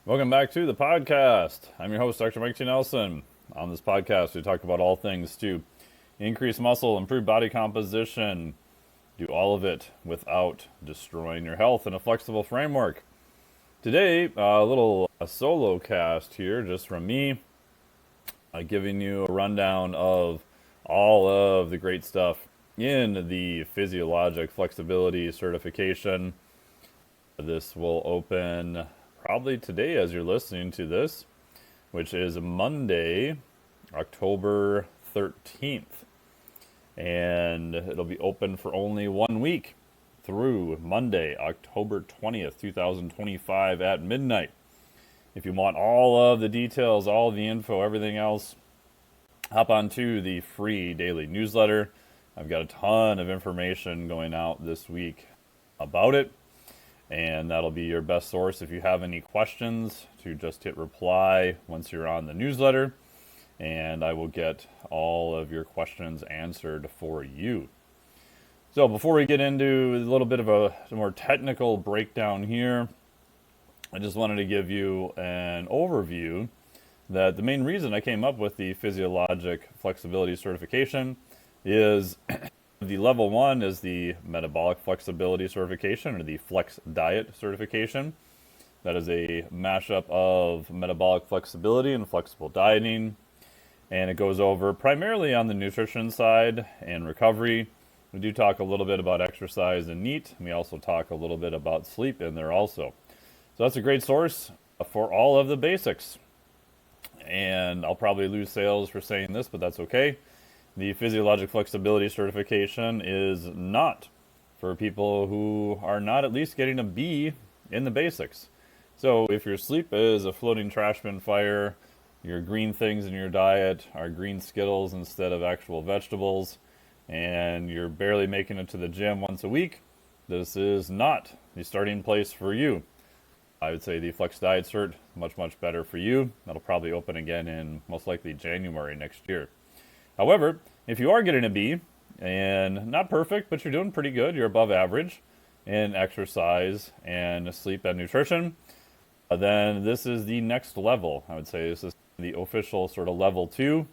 Welcome back to the podcast. I'm your host, Dr. Mike T. Nelson. On this podcast, we talk about all things to increase muscle, improve body composition, do all of it without destroying your health in a flexible framework. Today, a little solo cast here just from me, giving you a rundown of all of the great stuff in the Physiologic Flexibility Certification. This will open probably today as you're listening to this, which is Monday, October 13th. And it'll be open for only 1 week through Monday, October 20th, 2025 at midnight. If you want all of the details, all of the info, everything else, hop onto the free daily newsletter. I've got a ton of information going out this week about it, and that'll be your best source if you have any questions to just hit reply once you're on the newsletter, and I will get all of your questions answered for you. So before we get into a little bit of a more technical breakdown here, I just wanted to give you an overview that the main reason I came up with the Physiologic Flexibility Certification is the level 1 is the Metabolic Flexibility Certification, or the Flex Diet Certification. That is a mashup of metabolic flexibility and flexible dieting, and it goes over primarily on the nutrition side and recovery. We do talk a little bit about exercise and NEAT, and we also talk a little bit about sleep in there also. So that's a great source for all of the basics. And I'll probably lose sales for saying this, but that's okay. The Physiologic Flexibility Certification is not for people who are not at least getting a B in the basics. So if your sleep is a floating trash bin fire, your green things in your diet are green Skittles instead of actual vegetables, and you're barely making it to the gym once a week, this is not the starting place for you. I would say the Flex Diet Cert, much better for you. That'll probably open again in most likely January next year. However, if you are getting a B, and not perfect, but you're doing pretty good, you're above average in exercise and sleep and nutrition, then this is the next level. I would say this is the official sort of level 2.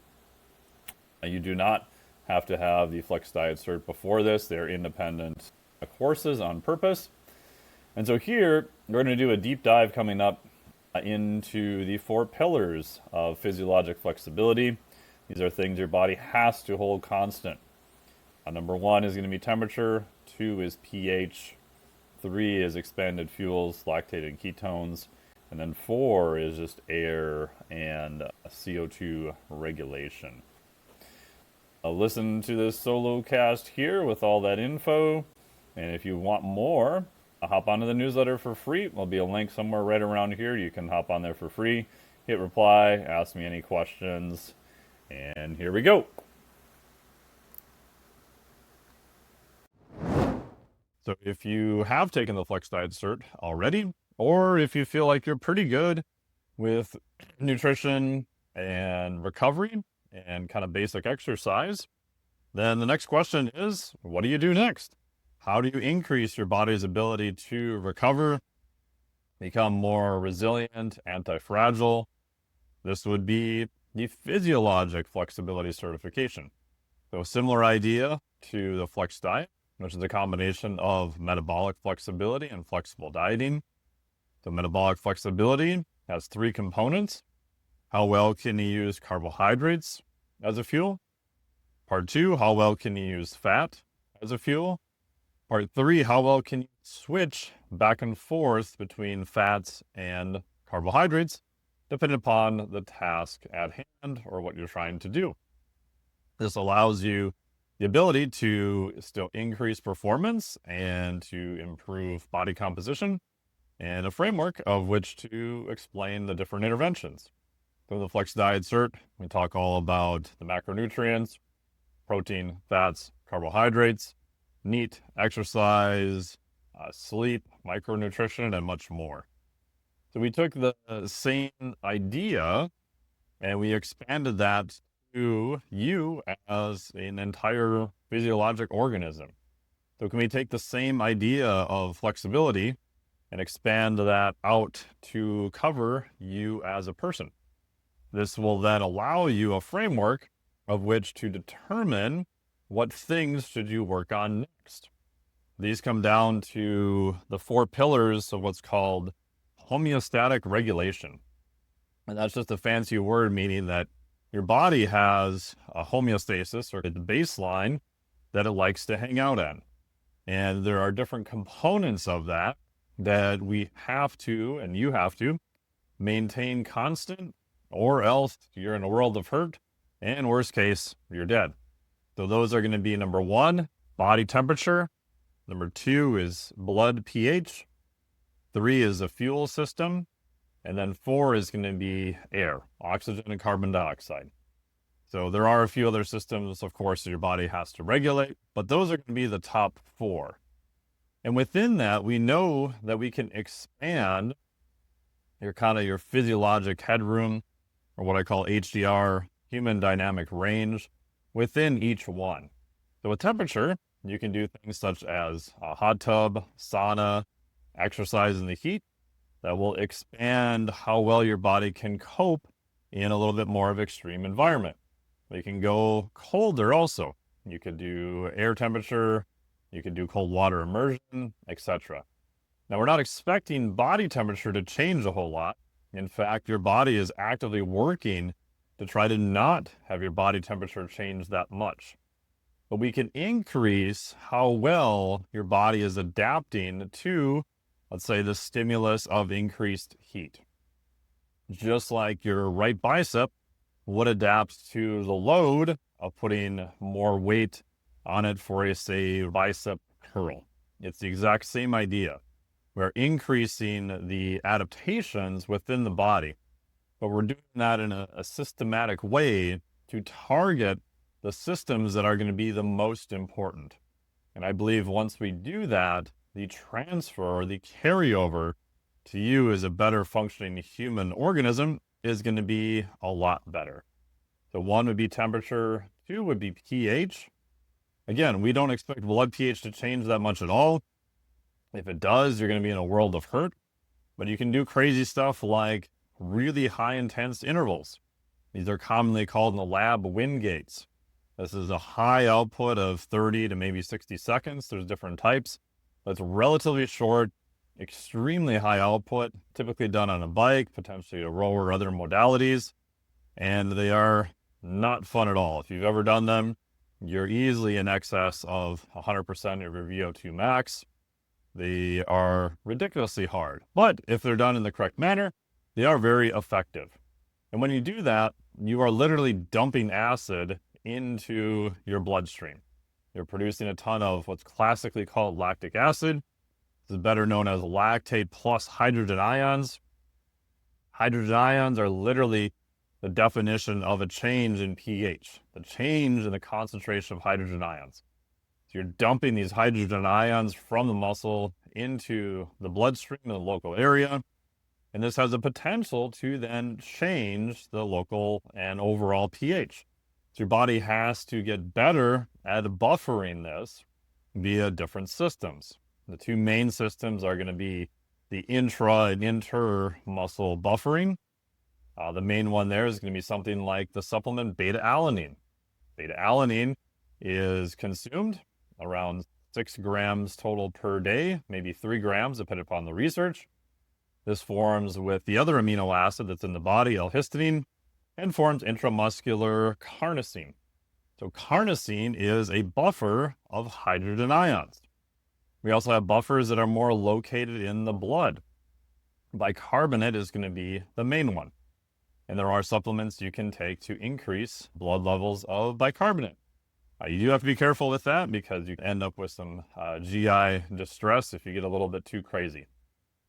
You do not have to have the Flex Diet Cert before this. They're independent courses on purpose. And so here, we're going to do a deep dive coming up into the 4 pillars of physiologic flexibility. These are things your body has to hold constant. Number 1 is going to be temperature, 2 is pH, 3 is expanded fuels, lactate and ketones, and then 4 is just air and CO2 regulation. Listen to this solo cast here with all that info, and if you want more, hop onto the newsletter for free. There'll be a link somewhere right around here. You can hop on there for free, hit reply, ask me any questions, and here we go. So if you have taken the Flex Diet Cert already, or if you feel like you're pretty good with nutrition and recovery and kind of basic exercise, then the next question is, what do you do next? How do you increase your body's ability to recover, become more resilient, anti-fragile? This would be the Physiologic Flexibility Certification. So a similar idea to the Flex Diet, which is a combination of metabolic flexibility and flexible dieting. So metabolic flexibility has 3 components. How well can you use carbohydrates as a fuel? Part 2, how well can you use fat as a fuel? Part 3, how well can you switch back and forth between fats and carbohydrates, depending upon the task at hand or what you're trying to do. This allows you the ability to still increase performance and to improve body composition, and a framework of which to explain the different interventions. For the Flex Diet Cert, we talk all about the macronutrients, protein, fats, carbohydrates, NEAT, exercise, sleep, micronutrition, and much more. So we took the same idea and we expanded that to you as an entire physiologic organism. So can we take the same idea of flexibility and expand that out to cover you as a person. This will then allow you a framework of which to determine what things should you work on next. These come down to the 4 pillars of what's called homeostatic regulation. And that's just a fancy word meaning that your body has a homeostasis, or the baseline, that it likes to hang out at. And there are different components of that we have to, and you have to, maintain constant, or else you're in a world of hurt, and worst case, you're dead. So those are going to be number 1, body temperature. Number 2 is blood pH. 3 is a fuel system. And then 4 is going to be air, oxygen and carbon dioxide. So there are a few other systems, of course, that your body has to regulate, but those are going to be the top 4. And within that, we know that we can expand your physiologic headroom, or what I call HDR, human dynamic range, within each one. So with temperature, you can do things such as a hot tub, sauna, exercise in the heat that will expand how well your body can cope in a little bit more of extreme environment. You can go colder also. You could do air temperature, you could do cold water immersion, etc. Now, we're not expecting body temperature to change a whole lot. In fact, your body is actively working to try to not have your body temperature change that much. But we can increase how well your body is adapting to, let's say, the stimulus of increased heat. Just like your right bicep would adapt to the load of putting more weight on it for a, say, bicep curl. It's the exact same idea. We're increasing the adaptations within the body, but we're doing that in a systematic way to target the systems that are going to be the most important. And I believe once we do that, the transfer, the carryover to you as a better functioning human organism is going to be a lot better. So 1 would be temperature, 2 would be pH. Again, we don't expect blood pH to change that much at all. If it does, you're going to be in a world of hurt. But you can do crazy stuff like really high intense intervals. These are commonly called in the lab wind gates. This is a high output of 30 to maybe 60 seconds. There's different types. That's relatively short, extremely high output, typically done on a bike, potentially a rower or other modalities. And they are not fun at all. If you've ever done them, you're easily in excess of 100% of your VO2 max. They are ridiculously hard, but if they're done in the correct manner, they are very effective. And when you do that, you are literally dumping acid into your bloodstream. You're producing a ton of what's classically called lactic acid. This is better known as lactate plus hydrogen ions. Hydrogen ions are literally the definition of a change in pH, the change in the concentration of hydrogen ions. So you're dumping these hydrogen ions from the muscle into the bloodstream in the local area. And this has a potential to then change the local and overall pH. So your body has to get better at buffering this via different systems. The 2 main systems are going to be the intra and inter-muscle buffering. The main one there is going to be something like the supplement beta-alanine. Beta-alanine is consumed around 6 grams total per day, maybe 3 grams, depending upon the research. This forms with the other amino acid that's in the body, L-histidine, and forms intramuscular carnosine. So carnosine is a buffer of hydrogen ions. We also have buffers that are more located in the blood. Bicarbonate is going to be the main one. And there are supplements you can take to increase blood levels of bicarbonate. You do have to be careful with that because you end up with some GI distress if you get a little bit too crazy.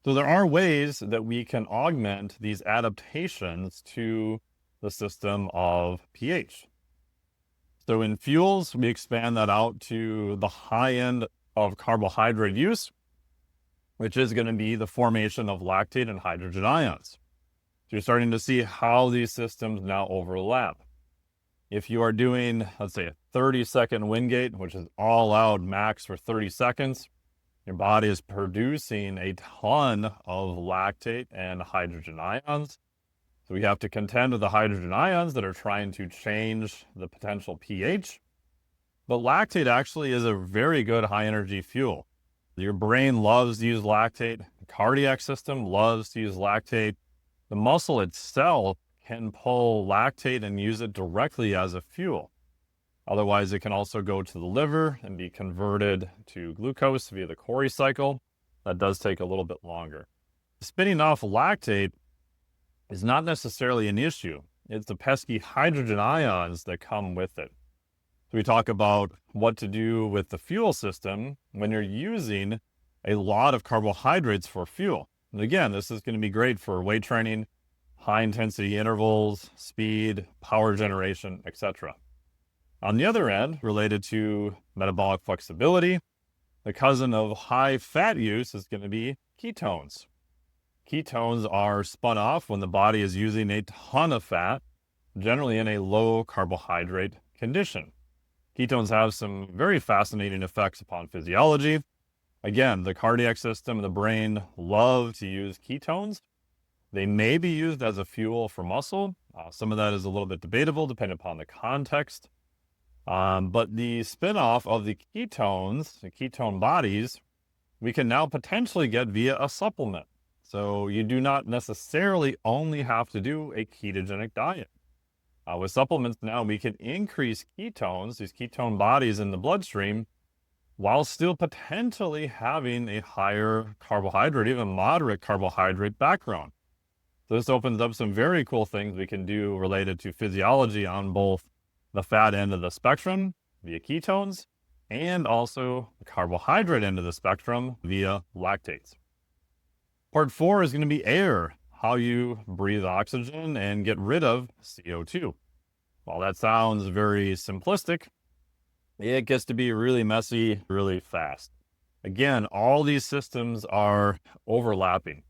So there are ways that we can augment these adaptations to the system of pH. So in fuels, we expand that out to the high end of carbohydrate use, which is going to be the formation of lactate and hydrogen ions. So you're starting to see how these systems now overlap. If you are doing, let's say, a 30-second wind gate, which is all out max for 30 seconds, Your body is producing a ton of lactate and hydrogen ions. So we have to contend with the hydrogen ions that are trying to change the potential pH. But lactate actually is a very good high energy fuel. Your brain loves to use lactate. The cardiac system loves to use lactate. The muscle itself can pull lactate and use it directly as a fuel. Otherwise, it can also go to the liver and be converted to glucose via the Cori cycle. That does take a little bit longer. Spinning off lactate is not necessarily an issue. It's the pesky hydrogen ions that come with it. So we talk about what to do with the fuel system when you're using a lot of carbohydrates for fuel. And again, this is going to be great for weight training, high intensity intervals, speed, power generation, etc. On the other end, related to metabolic flexibility, the cousin of high fat use is going to be ketones. Ketones are spun off when the body is using a ton of fat, generally in a low carbohydrate condition. Ketones have some very fascinating effects upon physiology. Again, the cardiac system and the brain love to use ketones. They may be used as a fuel for muscle. Some of that is a little bit debatable depending upon the context. But the spin-off of the ketones, the ketone bodies, we can now potentially get via a supplement. So you do not necessarily only have to do a ketogenic diet. With supplements now, we can increase ketones, these ketone bodies in the bloodstream, while still potentially having a higher carbohydrate, even moderate carbohydrate background. So this opens up some very cool things we can do related to physiology on both the fat end of the spectrum via ketones and also the carbohydrate end of the spectrum via lactates. Part 4 is going to be air, how you breathe oxygen and get rid of CO2. While that sounds very simplistic, it gets to be really messy really fast. Again, all these systems are overlapping.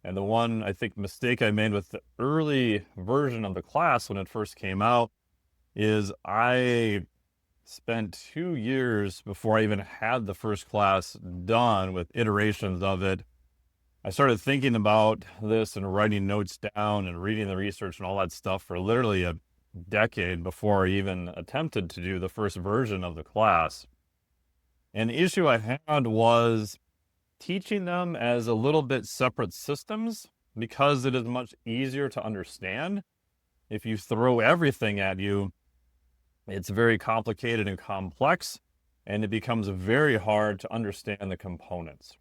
And the one, I think, mistake I made with the early version of the class when it first came out is I spent 2 years before I even had the first class done with iterations of it. I started thinking about this and writing notes down and reading the research and all that stuff for literally a decade before I even attempted to do the first version of the class. And the issue I had was teaching them as a little bit separate systems because it is much easier to understand. If you throw everything at you, it's very complicated and complex, and it becomes very hard to understand the components.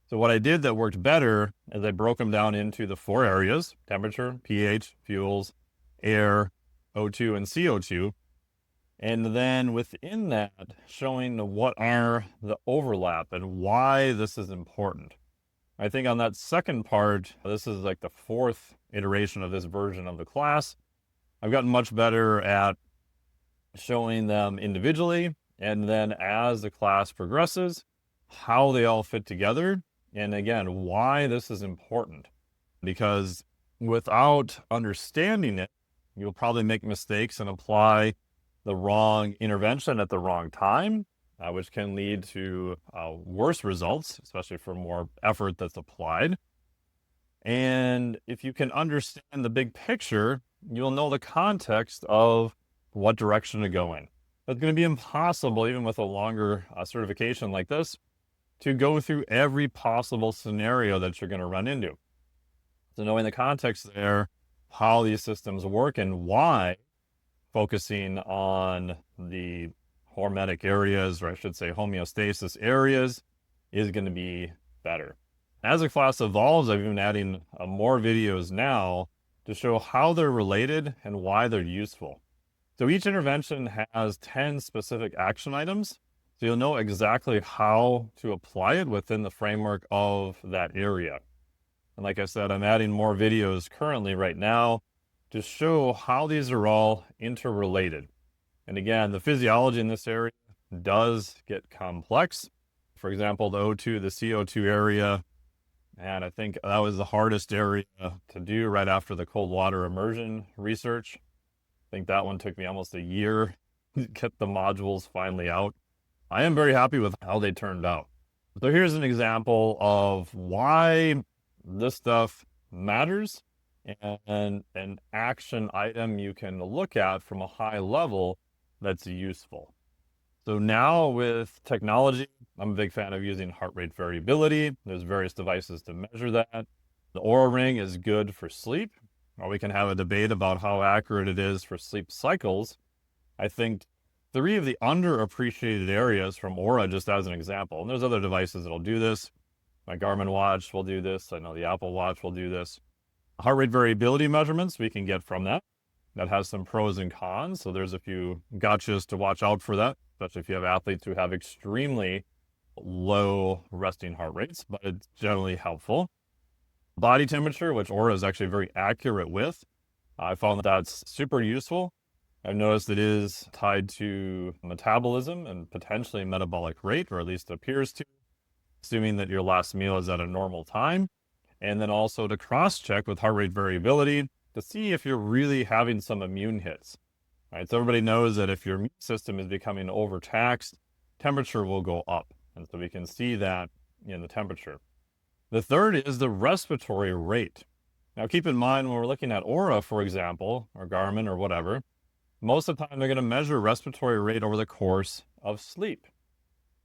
So what I did that worked better is I broke them down into the 4 areas: temperature, pH, fuels, air, O2, and CO2. And then within that, showing what are the overlap and why this is important. I think on that second part, this is like the 4th iteration of this version of the class. I've gotten much better at showing them individually, and then as the class progresses, how they all fit together. And again, why this is important. Because without understanding it, you'll probably make mistakes and apply the wrong intervention at the wrong time, which can lead to worse results, especially for more effort that's applied. And if you can understand the big picture, you'll know the context of what direction to go in. It's going to be impossible, even with a longer certification like this, to go through every possible scenario that you're going to run into. So knowing the context there, how these systems work and why focusing on the hormetic areas, or I should say homeostasis areas, is going to be better. As the class evolves, I've been adding more videos now to show how they're related and why they're useful. So each intervention has 10 specific action items, so you'll know exactly how to apply it within the framework of that area. And like I said, I'm adding more videos currently right now to show how these are all interrelated. And again, the physiology in this area does get complex. For example, the O2, the CO2 area, and I think that was the hardest area to do right after the cold water immersion research. I think that one took me almost a year to get the modules finally out. I am very happy with how they turned out. So here's an example of why this stuff matters and an action item you can look at from a high level that's useful. So now with technology, I'm a big fan of using heart rate variability. There's various devices to measure that. The Oura Ring is good for sleep, or we can have a debate about how accurate it is for sleep cycles. I think three of the underappreciated areas from Oura, just as an example, and there's other devices that'll do this. My Garmin watch will do this. I know the Apple Watch will do this. Heart rate variability measurements we can get from that. That has some pros and cons. So there's a few gotchas to watch out for that, especially if you have athletes who have extremely low resting heart rates, but it's generally helpful. Body temperature, which Oura is actually very accurate with. I found that that's super useful. I've noticed it is tied to metabolism and potentially metabolic rate, or at least appears to, assuming that your last meal is at a normal time. And then also to cross-check with heart rate variability to see if you're really having some immune hits. All right, so everybody knows that if your immune system is becoming overtaxed, temperature will go up. And so we can see that in the temperature. The third is the respiratory rate. Now keep in mind when we're looking at Oura, for example, or Garmin or whatever, most of the time they're going to measure respiratory rate over the course of sleep.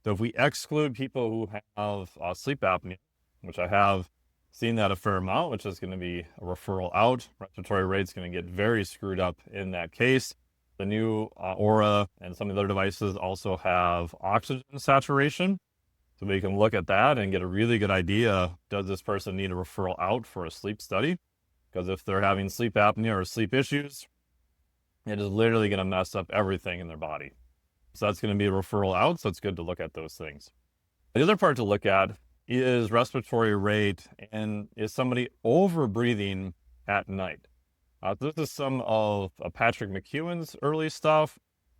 So if we exclude people who have sleep apnea, which I have seen that a fair amount, which is going to be a referral out, respiratory rate's going to get very screwed up in that case. The new Oura and some of the other devices also have oxygen saturation. So we can look at that and get a really good idea, does this person need a referral out for a sleep study? Because if they're having sleep apnea or sleep issues, it is literally going to mess up everything in their body. So that's going to be a referral out, so it's good to look at those things. The other part to look at is respiratory rate, and is somebody over breathing at night? This is some of Patrick McEwen's early stuff.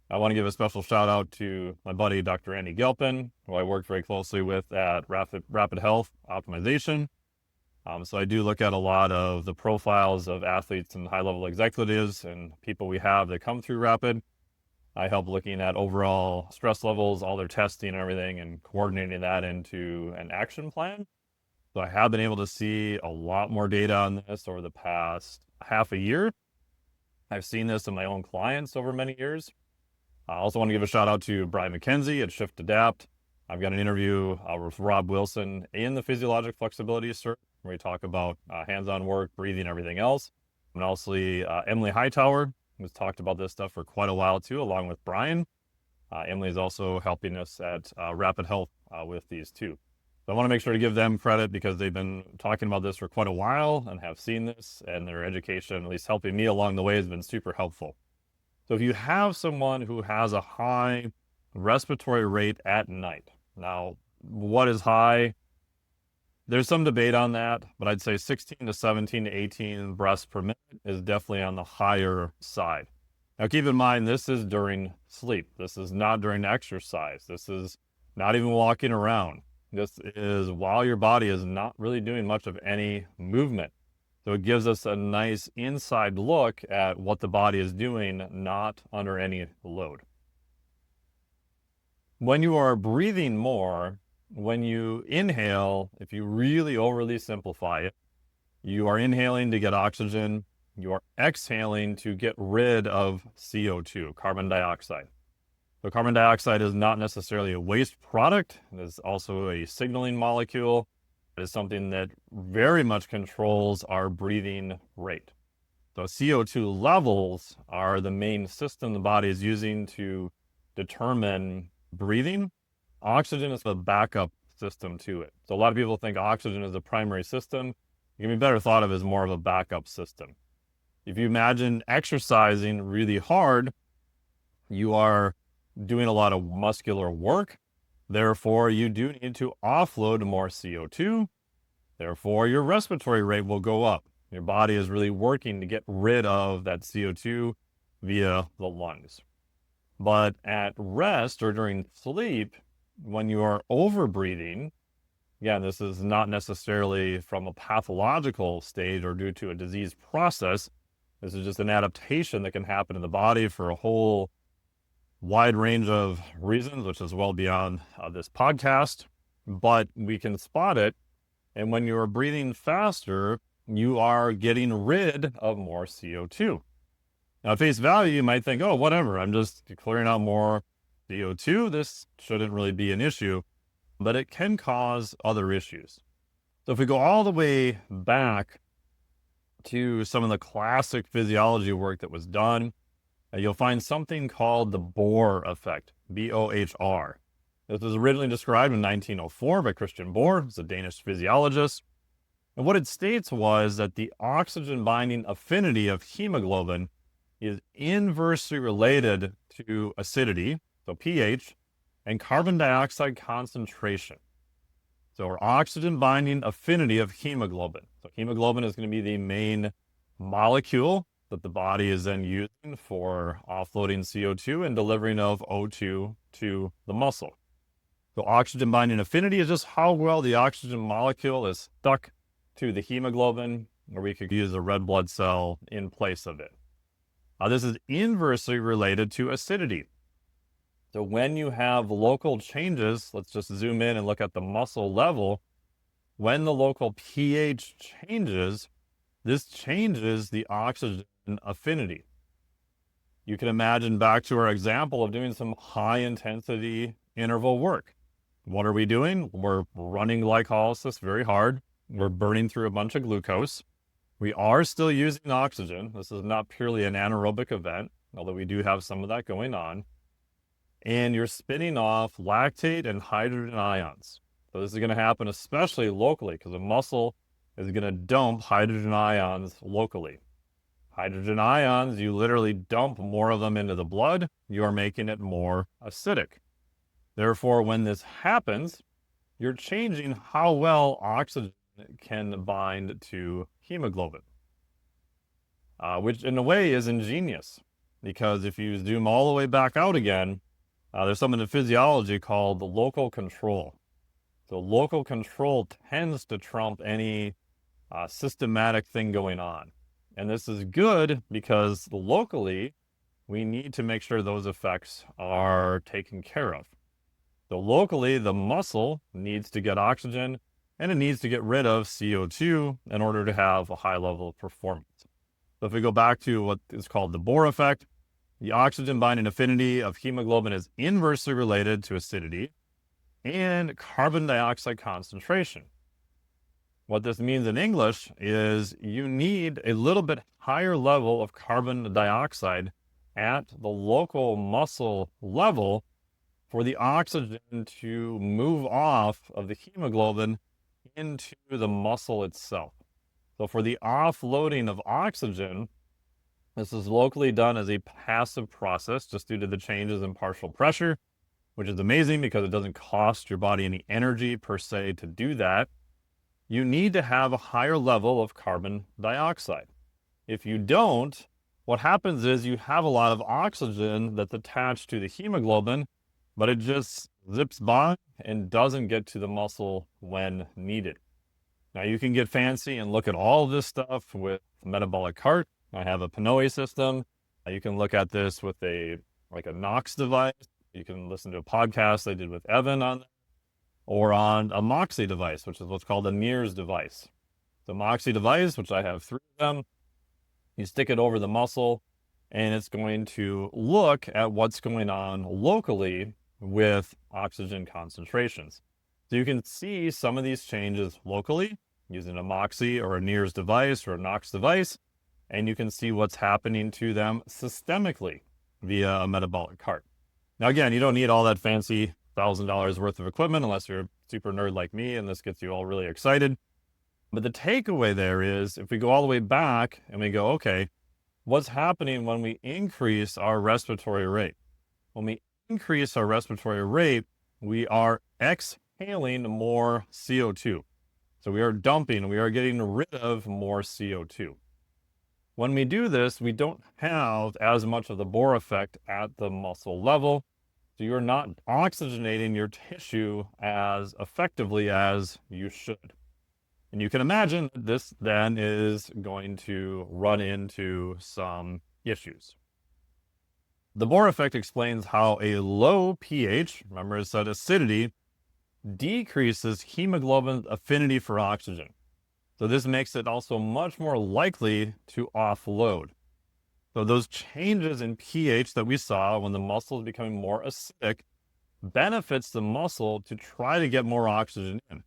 I want to give a special shout out to my buddy, Dr. Andy Gelpin, who I worked very closely with at Rapid Health Optimization. So I do look at a lot of the profiles of athletes and high-level executives and people we have that come through Rapid. I help looking at overall stress levels, all their testing and everything, and coordinating that into an action plan. So I have been able to see a lot more data on this over the past half a year. I've seen this in my own clients over many years. I also want to give a shout out to Brian McKenzie at Shift Adapt. I've got an interview with Rob Wilson in the Physiologic Flexibility Cert, where we talk about hands-on work, breathing, everything else. And also Emily Hightower, who's talked about this stuff for quite a while too, along with Brian. Emily is also helping us at Rapid Health with these too. So I want to make sure to give them credit because they've been talking about this for quite a while and have seen this, and their education, at least helping me along the way, has been super helpful. So if you have someone who has a high respiratory rate at night, now what is high? There's some debate on that, but I'd say 16 to 17 to 18 breaths per minute is definitely on the higher side. Now keep in mind, this is during sleep. This is not during exercise. This is not even walking around. This is while your body is not really doing much of any movement. So it gives us a nice inside look at what the body is doing, not under any load. When you are breathing more, when you inhale, if you really overly simplify it, you are inhaling to get oxygen, you are exhaling to get rid of CO2, carbon dioxide. So carbon dioxide is not necessarily a waste product. It is also a signaling molecule. It is something that very much controls our breathing rate. So CO2 levels are the main system the body is using to determine breathing. Oxygen is the backup system to it. So a lot of people think oxygen is the primary system. It can be better thought of as more of a backup system. If you imagine exercising really hard, you are doing a lot of muscular work. Therefore, you do need to offload more CO2. Therefore, your respiratory rate will go up. Your body is really working to get rid of that CO2 via the lungs. But at rest or during sleep, when you are overbreathing, again, this is not necessarily from a pathological stage or due to a disease process. This is just an adaptation that can happen in the body for a whole wide range of reasons, which is well beyond this podcast. but we can spot it. And when you're breathing faster, you are getting rid of more CO2. Now, at face value, you might think, oh, whatever, I'm just clearing out more CO2. This shouldn't really be an issue, but it can cause other issues. So if we go all the way back to some of the classic physiology work that was done, you'll find something called the Bohr effect, B-O-H-R. This was originally described in 1904 by Christian Bohr, who's a Danish physiologist. And what it states was that the oxygen binding affinity of hemoglobin is inversely related to acidity, so pH, and carbon dioxide concentration. So our oxygen binding affinity of hemoglobin. So hemoglobin is going to be the main molecule that the body is then using for offloading CO2 and delivering of O2 to the muscle. So oxygen binding affinity is just how well the oxygen molecule is stuck to the hemoglobin, or we could use a red blood cell in place of it. This is inversely related to acidity. So when you have local changes, let's just zoom in and look at the muscle level. When the local pH changes, this changes the oxygen affinity. You can imagine back to our example of doing some high intensity interval work. What are we doing? We're running glycolysis very hard. We're burning through a bunch of glucose. We are still using oxygen. This is not purely an anaerobic event, although we do have some of that going on. And you're spinning off lactate and hydrogen ions. So this is going to happen especially locally because the muscle is going to dump hydrogen ions locally. Hydrogen ions, you literally dump more of them into the blood, you are making it more acidic. Therefore, when this happens, you're changing how well oxygen can bind to hemoglobin, which in a way is ingenious, because if you zoom all the way back out again, there's something in physiology called the local control. So local control tends to trump any systematic thing going on. And this is good because locally, we need to make sure those effects are taken care of. So locally, the muscle needs to get oxygen and it needs to get rid of CO2 in order to have a high level of performance. So if we go back to what is called the Bohr effect, the oxygen binding affinity of hemoglobin is inversely related to acidity and carbon dioxide concentration. What this means in English is you need a little bit higher level of carbon dioxide at the local muscle level for the oxygen to move off of the hemoglobin into the muscle itself. So for the offloading of oxygen, this is locally done as a passive process just due to the changes in partial pressure, which is amazing because it doesn't cost your body any energy per se to do that. You need to have a higher level of carbon dioxide. If you don't, what happens is you have a lot of oxygen that's attached to the hemoglobin, but it just zips by and doesn't get to the muscle when needed. Now you can get fancy and look at all of this stuff with metabolic cart. I have a Pinoy system. You can look at this with a Knox device. You can listen to a podcast I did with Evan on that, or on a Moxie device, which is what's called a NIRS device. The Moxie device, which I have 3 of them, you stick it over the muscle and it's going to look at what's going on locally with oxygen concentrations. So you can see some of these changes locally using a Moxie or a NIRS device or a Knox device, and you can see what's happening to them systemically via a metabolic cart. Now, again, you don't need all that fancy $1,000 worth of equipment unless you're a super nerd like me and this gets you all really excited. But the takeaway there is if we go all the way back and we go, okay, what's happening when we increase our respiratory rate? When we increase our respiratory rate, we are exhaling more CO2. So we are dumping, we are getting rid of more CO2. When we do this, we don't have as much of the Bohr effect at the muscle level. So you're not oxygenating your tissue as effectively as you should. And you can imagine this then is going to run into some issues. The Bohr effect explains how a low pH, remember it said acidity, decreases hemoglobin's affinity for oxygen. So this makes it also much more likely to offload. So those changes in pH that we saw when the muscle is becoming more acidic benefits the muscle to try to get more oxygen in.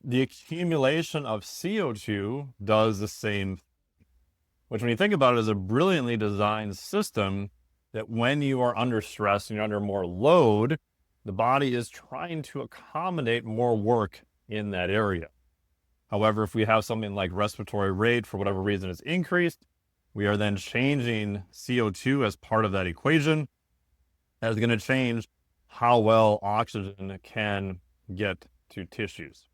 The accumulation of CO2 does the same, which when you think about it is a brilliantly designed system that when you are under stress and you're under more load, the body is trying to accommodate more work in that area. However, if we have something like respiratory rate, for whatever reason, is increased, we are then changing CO2 as part of that equation. That is going to change how well oxygen can get to tissues.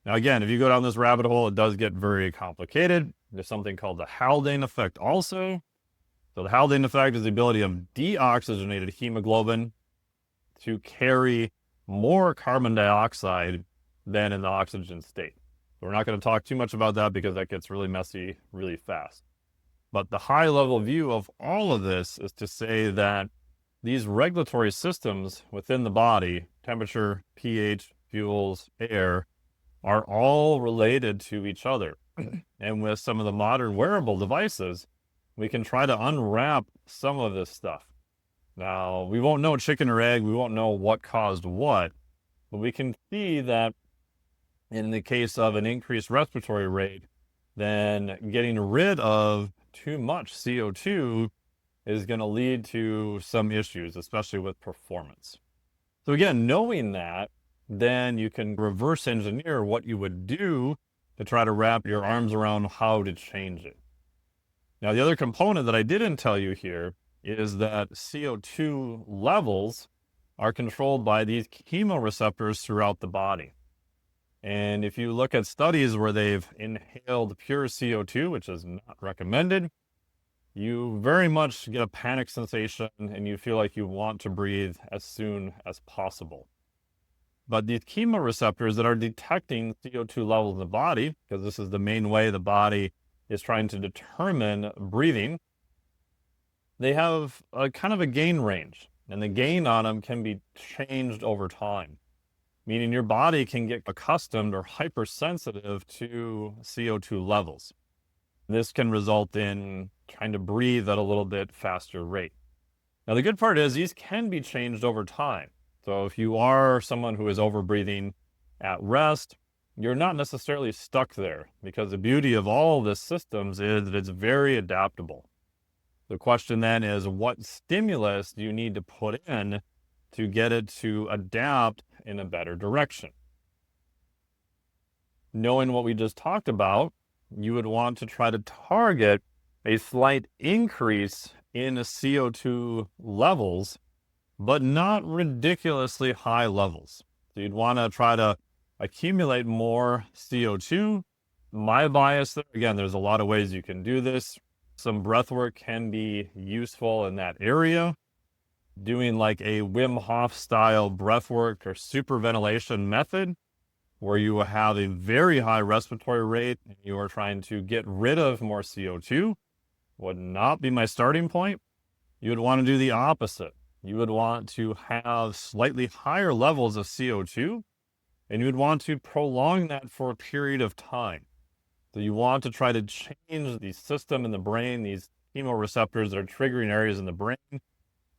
Now, again, if you go down this rabbit hole, it does get very complicated. There's something called the Haldane effect also. So the Haldane effect is the ability of deoxygenated hemoglobin to carry more carbon dioxide than in the oxygen state. We're not going to talk too much about that because that gets really messy really fast. But the high level view of all of this is to say that these regulatory systems within the body, temperature, pH, fuels, air, are all related to each other. And with some of the modern wearable devices, we can try to unwrap some of this stuff. Now, we won't know chicken or egg, we won't know what caused what, but we can see that in the case of an increased respiratory rate, then getting rid of too much CO2 is going to lead to some issues, especially with performance. So again, knowing that, then you can reverse engineer what you would do to try to wrap your arms around how to change it. Now, the other component that I didn't tell you here is that CO2 levels are controlled by these chemoreceptors throughout the body. And if you look at studies where they've inhaled pure CO2, which is not recommended, you very much get a panic sensation and you feel like you want to breathe as soon as possible. But these chemoreceptors that are detecting CO2 levels in the body, because this is the main way the body is trying to determine breathing, they have a kind of a gain range, and the gain on them can be changed over time, meaning your body can get accustomed or hypersensitive to CO2 levels. This can result in trying to breathe at a little bit faster rate. Now, the good part is these can be changed over time. So if you are someone who is overbreathing at rest, you're not necessarily stuck there, because the beauty of all the systems is that it's very adaptable. The question then is, what stimulus do you need to put in to get it to adapt in a better direction? Knowing what we just talked about, you would want to try to target a slight increase in CO2 levels, but not ridiculously high levels. So you'd want to try to accumulate more CO2. My bias there, again, there's a lot of ways you can do this. Some breath work can be useful in that area. Doing like a Wim Hof style breath work or superventilation method, where you have a very high respiratory rate and you are trying to get rid of more CO2, would not be my starting point. You would want to do the opposite. You would want to have slightly higher levels of CO2, and you would want to prolong that for a period of time. So you want to try to change the system in the brain, these chemoreceptors that are triggering areas in the brain,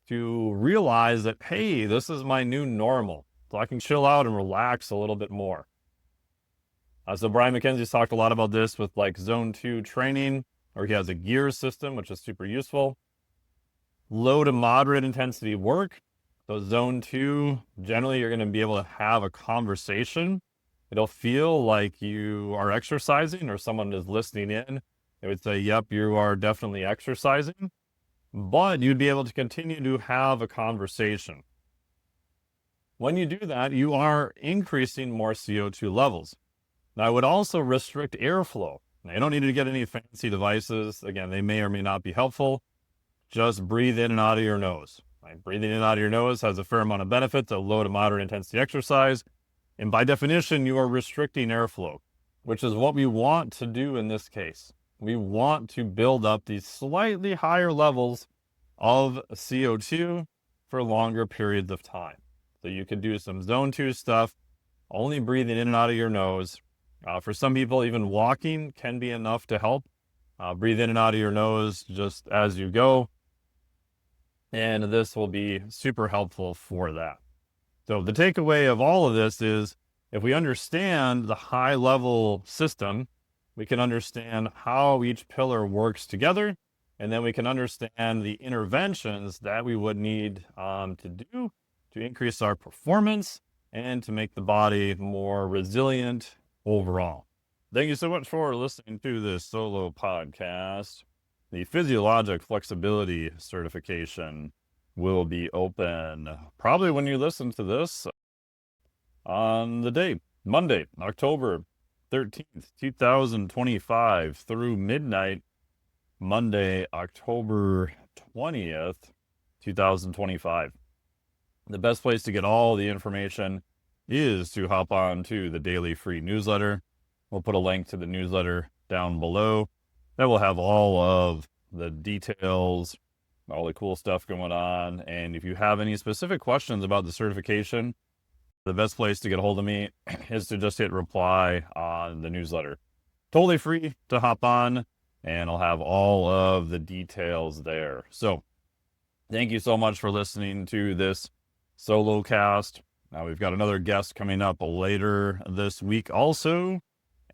to realize that, hey, this is my new normal, so I can chill out and relax a little bit more. So Brian McKenzie's talked a lot about this with like zone 2 training, or he has a gear system, which is super useful. Low to moderate intensity work. So zone 2, generally you're going to be able to have a conversation. It'll feel like you are exercising or someone is listening in. They would say, yep, you are definitely exercising, but you'd be able to continue to have a conversation. When you do that, you are increasing more CO2 levels. Now, I would also restrict airflow. Now, you don't need to get any fancy devices. Again, they may or may not be helpful. Just breathe in and out of your nose. Right? Breathing in and out of your nose has a fair amount of benefits of low to moderate intensity exercise. And by definition, you are restricting airflow, which is what we want to do in this case. We want to build up these slightly higher levels of CO2 for longer periods of time. So you could do some zone 2 stuff only breathing in and out of your nose. For some people, even walking can be enough to help. Breathe in and out of your nose just as you go. And this will be super helpful for that. So the takeaway of all of this is if we understand the high-level system, we can understand how each pillar works together, and then we can understand the interventions that we would need to do to increase our performance and to make the body more resilient overall. Thank you so much for listening to this solo podcast. The Physiologic Flexibility Certification will be open probably when you listen to this on the day, Monday, October 13th, 2025 through midnight, Monday, October 20th, 2025. The best place to get all the information is to hop on to the daily free newsletter. We'll put a link to the newsletter down below. That will have all of the details, all the cool stuff going on. And if you have any specific questions about the certification, the best place to get a hold of me is to just hit reply on the newsletter. Totally free to hop on, and I'll have all of the details there. So thank you so much for listening to this solo cast. Now we've got another guest coming up later this week also.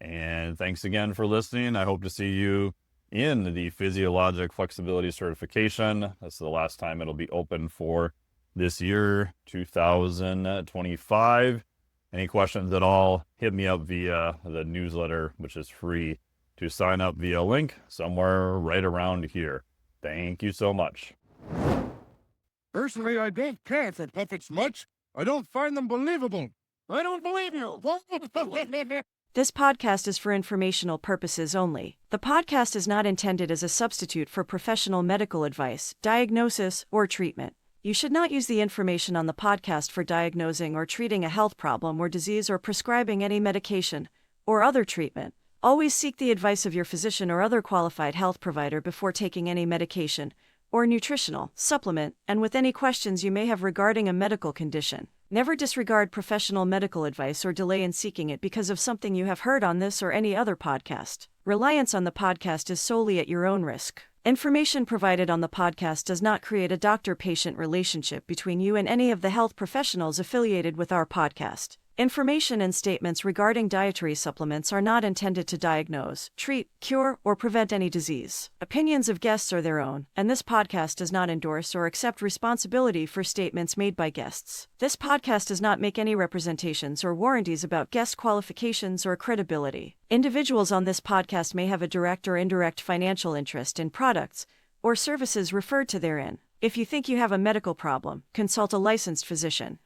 And thanks again for listening. I hope to see you in the Physiologic Flexibility Certification. That's the last time it'll be open for this year, 2025. Any questions at all, hit me up via the newsletter, which is free to sign up via link somewhere right around here. Thank you so much. Personally, I don't care for puppets much. I don't find them believable. I don't believe you. This podcast is for informational purposes only. The podcast is not intended as a substitute for professional medical advice, diagnosis, or treatment. You should not use the information on the podcast for diagnosing or treating a health problem or disease or prescribing any medication or other treatment. Always seek the advice of your physician or other qualified health provider before taking any medication or nutritional supplement, and with any questions you may have regarding a medical condition. Never disregard professional medical advice or delay in seeking it because of something you have heard on this or any other podcast. Reliance on the podcast is solely at your own risk. Information provided on the podcast does not create a doctor-patient relationship between you and any of the health professionals affiliated with our podcast. Information and statements regarding dietary supplements are not intended to diagnose, treat, cure, or prevent any disease. Opinions of guests are their own, and this podcast does not endorse or accept responsibility for statements made by guests. This podcast does not make any representations or warranties about guest qualifications or credibility. Individuals on this podcast may have a direct or indirect financial interest in products or services referred to therein. If you think you have a medical problem, consult a licensed physician